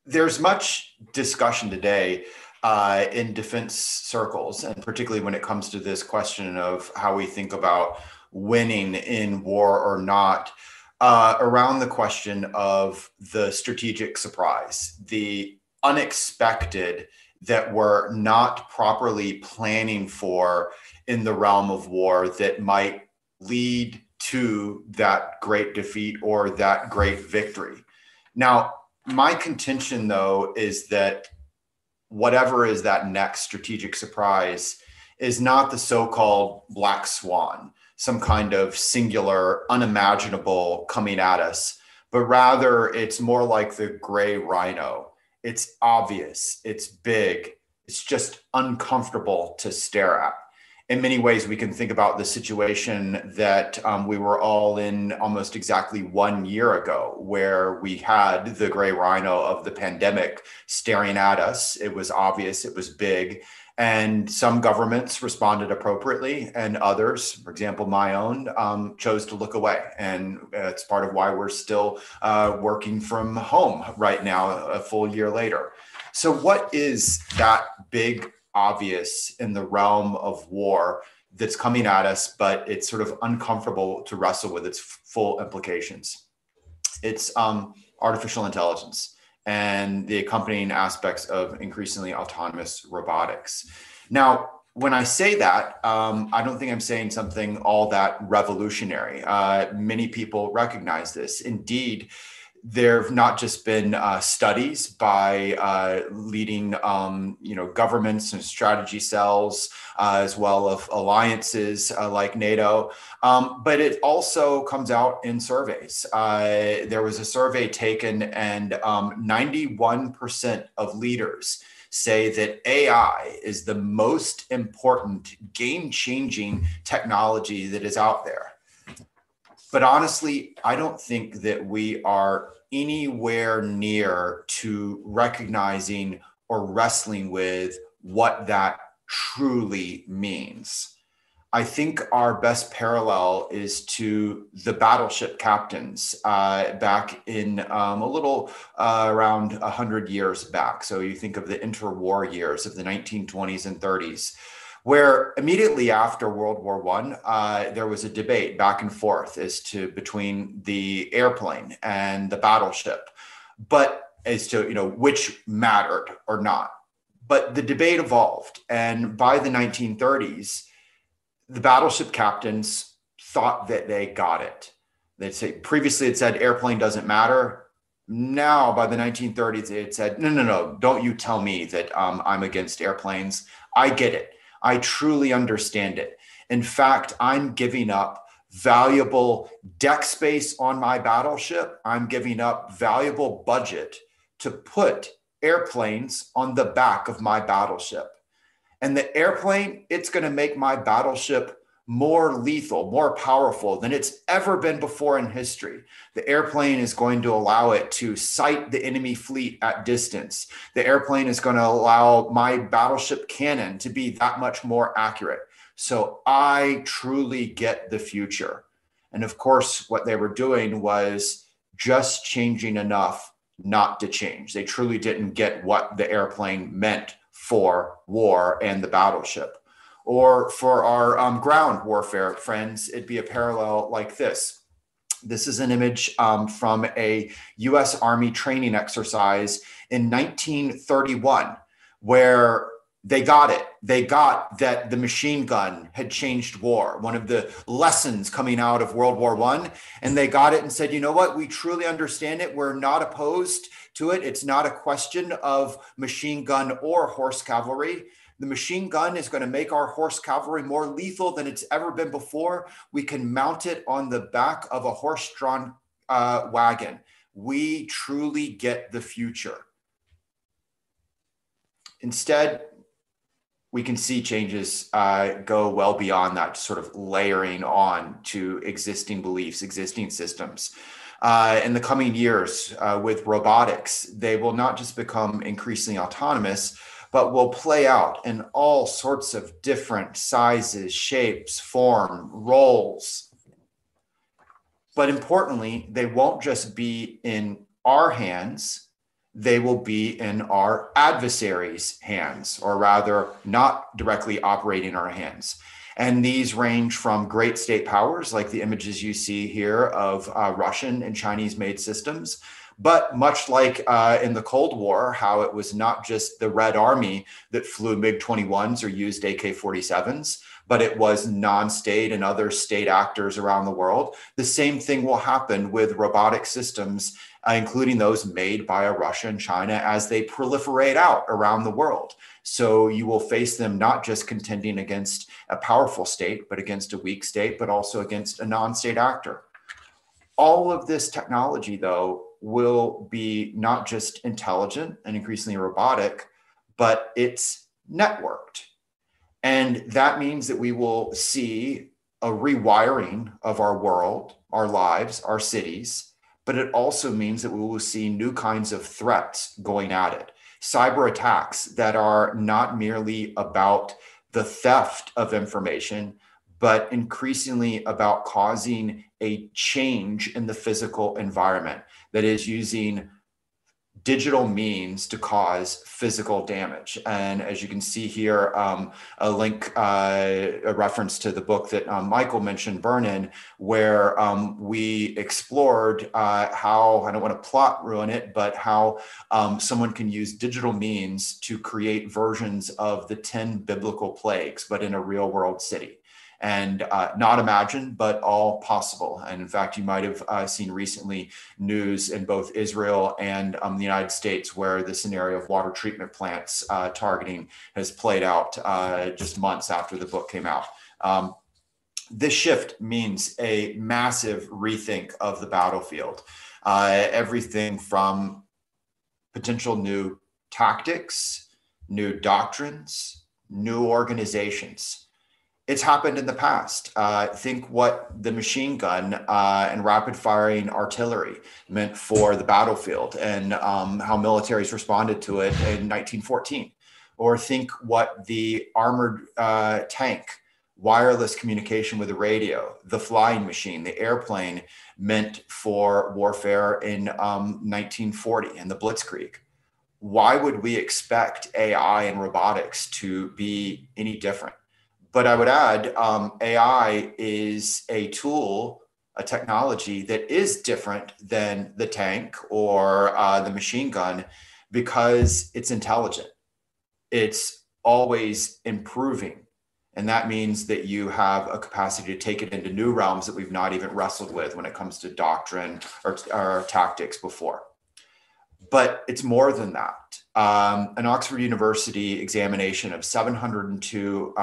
There's much discussion today in defense circles, and particularly when it comes to this question of how we think about winning in war or not, around the question of the strategic surprise, the unexpected that we're not properly planning for in the realm of war that might lead to that great defeat or that great victory. Now, my contention, though, is that whatever is that next strategic surprise is not the so-called black swan, some kind of singular, unimaginable coming at us, but rather it's more like the gray rhino. It's obvious, it's big, it's just uncomfortable to stare at. In many ways, we can think about the situation that we were all in almost exactly 1 year ago, where we had the gray rhino of the pandemic staring at us. It was obvious, it was big, and some governments responded appropriately, and others, for example, my own, chose to look away. And it's part of why we're still working from home right now, a full year later. So, what is that big obvious in the realm of war that's coming at us, but it's sort of uncomfortable to wrestle with its full implications? It's artificial intelligence and the accompanying aspects of increasingly autonomous robotics. Now, when I say that, I don't think I'm saying something all that revolutionary. Many people recognize this. Indeed, there have not just been studies by leading, governments and strategy cells, as well as alliances like NATO, but it also comes out in surveys. There was a survey taken, and 91% of leaders say that AI is the most important game-changing technology that is out there. But honestly, I don't think that we are anywhere near to recognizing or wrestling with what that truly means. I think our best parallel is to the battleship captains back in a little around 100 years back. So you think of the interwar years of the 1920s and 30s, where immediately after World War I, there was a debate back and forth as to between the airplane and the battleship, but as to which mattered or not. But the debate evolved, and by the 1930s, the battleship captains thought that they got it. They'd say previously it said airplane doesn't matter. Now by the 1930s, it said no, don't you tell me that I'm against airplanes. I get it. I truly understand it. In fact, I'm giving up valuable deck space on my battleship. I'm giving up valuable budget to put airplanes on the back of my battleship. And the airplane, it's going to make my battleship more lethal, more powerful than it's ever been before in history. The airplane is going to allow it to sight the enemy fleet at distance. The airplane is going to allow my battleship cannon to be that much more accurate. So I truly get the future. And of course, what they were doing was just changing enough not to change. They truly didn't get what the airplane meant for war and the battleship. Or for our ground warfare friends, it'd be a parallel like this. This is an image from a US Army training exercise in 1931, where they got it. They got that the machine gun had changed war, one of the lessons coming out of World War I. And they got it and said, you know what? We truly understand it. We're not opposed to it. It's not a question of machine gun or horse cavalry. The machine gun is going to make our horse cavalry more lethal than it's ever been before. We can mount it on the back of a horse-drawn wagon. We truly get the future. Instead, we can see changes go well beyond that, sort of layering on to existing beliefs, existing systems. In the coming years with robotics, they will not just become increasingly autonomous, but will play out in all sorts of different sizes, shapes, form, roles. But importantly, they won't just be in our hands. they will be in our adversaries' hands, or rather, not directly operating in our hands. And these range from great state powers, like the images you see here of Russian and Chinese made systems. But much like in the Cold War, how it was not just the Red Army that flew MiG-21s or used AK-47s, but it was non-state and other state actors around the world. The same thing will happen with robotic systems, including those made by Russia and China, as they proliferate out around the world. So you will face them not just contending against a powerful state, but against a weak state, but also against a non-state actor. All of this technology, though, will be not just intelligent and increasingly robotic, but it's networked. And that means that we will see a rewiring of our world, our lives, our cities, but it also means that we will see new kinds of threats going at it. Cyber attacks that are not merely about the theft of information, but increasingly about causing a change in the physical environment that is using digital means to cause physical damage. And as you can see here, a link, a reference to the book that Michael mentioned, Burn-In, where we explored how, I don't want to plot ruin it, but how someone can use digital means to create versions of the 10 biblical plagues, but in a real world city. And not imagined, but all possible. And in fact, you might have seen recently news in both Israel and the United States where the scenario of water treatment plants targeting has played out just months after the book came out. This shift means a massive rethink of the battlefield. Everything from potential new tactics, new doctrines, new organizations. It's happened in the past. Think what the machine gun and rapid firing artillery meant for the battlefield and how militaries responded to it in 1914. Or think what the armored tank, wireless communication with the radio, the flying machine, the airplane meant for warfare in 1940 and the Blitzkrieg. Why would we expect AI and robotics to be any different? But I would add, AI is a tool, a technology that is different than the tank or the machine gun because it's intelligent. It's always improving. And that means that you have a capacity to take it into new realms that we've not even wrestled with when it comes to doctrine or tactics before. But it's more than that. An Oxford University examination of 702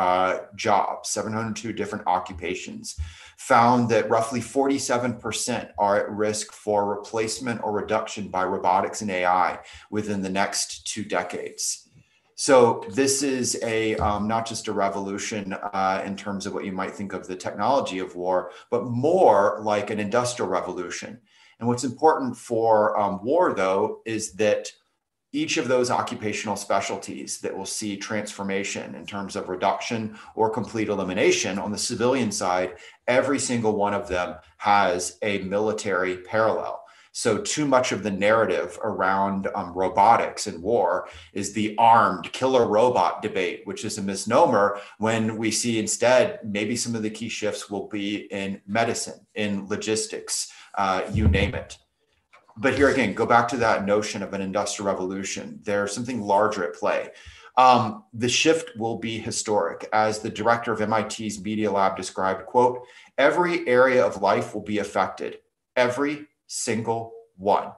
jobs, 702 different occupations, found that roughly 47% are at risk for replacement or reduction by robotics and AI within the next 2 decades. So this is a not just a revolution in terms of what you might think of the technology of war, but more like an industrial revolution. And what's important for war, though, is that each of those occupational specialties that will see transformation in terms of reduction or complete elimination on the civilian side, every single one of them has a military parallel. So too much of the narrative around robotics and war is the armed killer robot debate, which is a misnomer when we see instead maybe some of the key shifts will be in medicine, in logistics, you name it. But here again, go back to that notion of an industrial revolution. There's something larger at play. The shift will be historic. As the director of MIT's Media Lab described, quote, every area of life will be affected, every single one.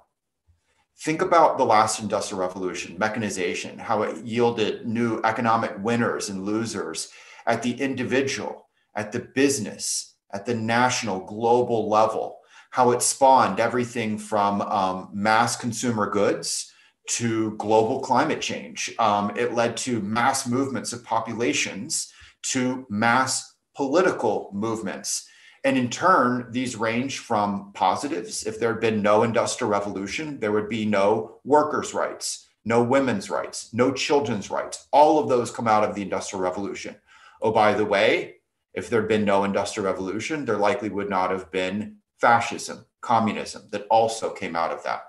Think about the last industrial revolution, mechanization, how it yielded new economic winners and losers at the individual, at the business, at the national, global level, how it spawned everything from mass consumer goods to global climate change. It led to mass movements of populations to mass political movements. And in turn, these range from positives. If there had been no industrial revolution, there would be no workers' rights, no women's rights, no children's rights. All of those come out of the industrial revolution. Oh, by the way, if there had been no industrial revolution, there likely would not have been fascism, communism that also came out of that.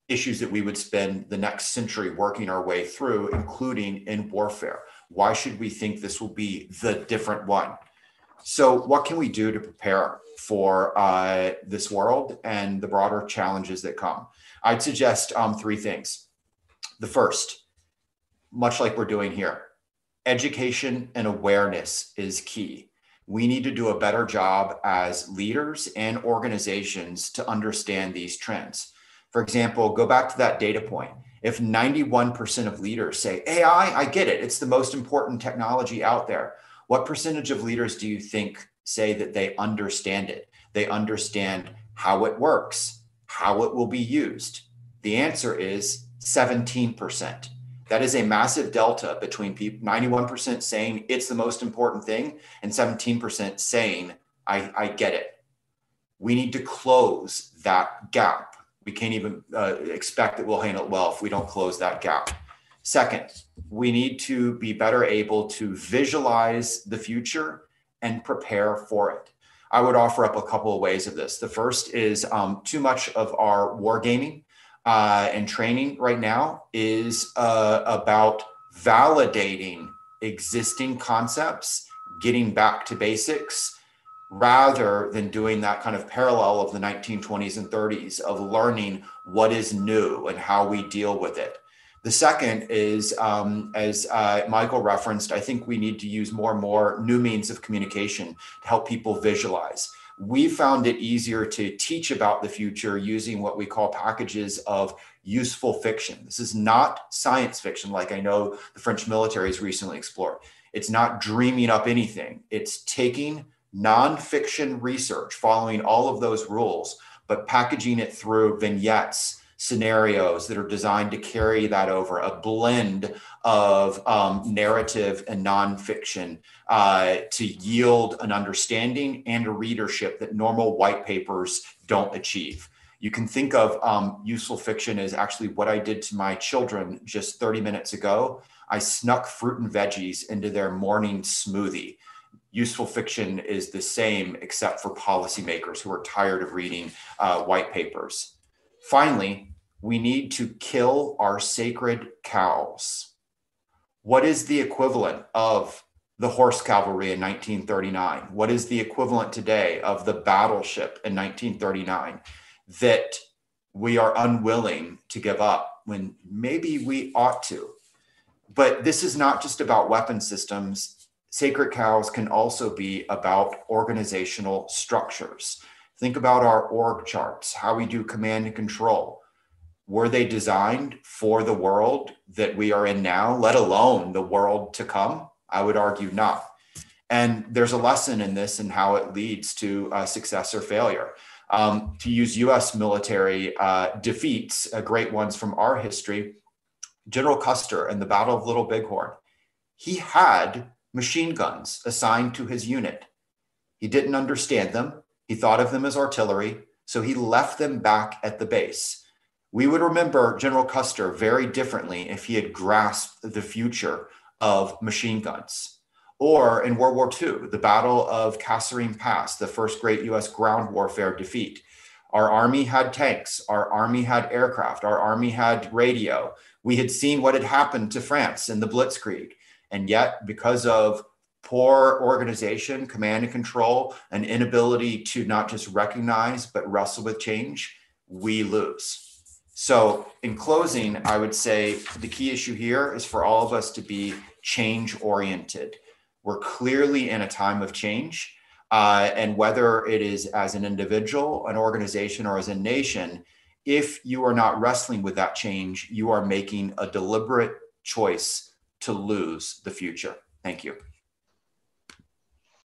issues that we would spend the next century working our way through, including in warfare. Why should we think this will be the different one? So what can we do to prepare for this world and the broader challenges that come? I'd suggest three things. The first, much like we're doing here, education and awareness is key. We need to do a better job as leaders and organizations to understand these trends. For example, go back to that data point. If 91% of leaders say, AI, I get it, it's the most important technology out there, what percentage of leaders do you think say that they understand it? They understand how it works, how it will be used. The answer is 17%. That is a massive delta between people, 91% saying it's the most important thing and 17% saying, I get it. We need to close that gap. We can't even expect that we'll handle it well if we don't close that gap. Second, we need to be better able to visualize the future and prepare for it. I would offer up a couple of ways of this. The first is too much of our wargaming and training right now is about validating existing concepts, getting back to basics, rather than doing that kind of parallel of the 1920s and 30s of learning what is new and how we deal with it. The second is, as Michael referenced, I think we need to use more and more new means of communication to help people visualize. We found it easier to teach about the future using what we call packages of useful fiction. This is not science fiction like I know the French military has recently explored. It's not dreaming up anything. It's taking nonfiction research, following all of those rules, but packaging it through vignettes, scenarios that are designed to carry that over, a blend of narrative and nonfiction to yield an understanding and a readership that normal white papers don't achieve. You can think of useful fiction as actually what I did to my children just 30 minutes ago. I snuck fruit and veggies into their morning smoothie. Useful fiction is the same, except for policymakers who are tired of reading white papers. Finally, we need to kill our sacred cows. What is the equivalent of the horse cavalry in 1939? What is the equivalent today of the battleship in 1939 that we are unwilling to give up when maybe we ought to? But this is not just about weapon systems. Sacred cows can also be about organizational structures. Think about our org charts, how we do command and control. Were they designed for the world that we are in now, let alone the world to come? I would argue not. And there's a lesson in this and how it leads to success or failure. To use US military defeats, great ones from our history, General Custer in the Battle of Little Bighorn, he had machine guns assigned to his unit. He didn't understand them. He thought of them as artillery, so he left them back at the base. We would remember General Custer very differently if he had grasped the future of machine guns. Or in World War II, the Battle of Kasserine Pass, the first great US ground warfare defeat. Our Army had tanks, our Army had aircraft, our Army had radio. We had seen what had happened to France in the Blitzkrieg. And yet, because of poor organization, command and control, an inability to not just recognize, but wrestle with change, we lose. So in closing, I would say the key issue here is for all of us to be change-oriented. We're clearly in a time of change. And whether it is as an individual, an organization, or as a nation, if you are not wrestling with that change, you are making a deliberate choice to lose the future. Thank you.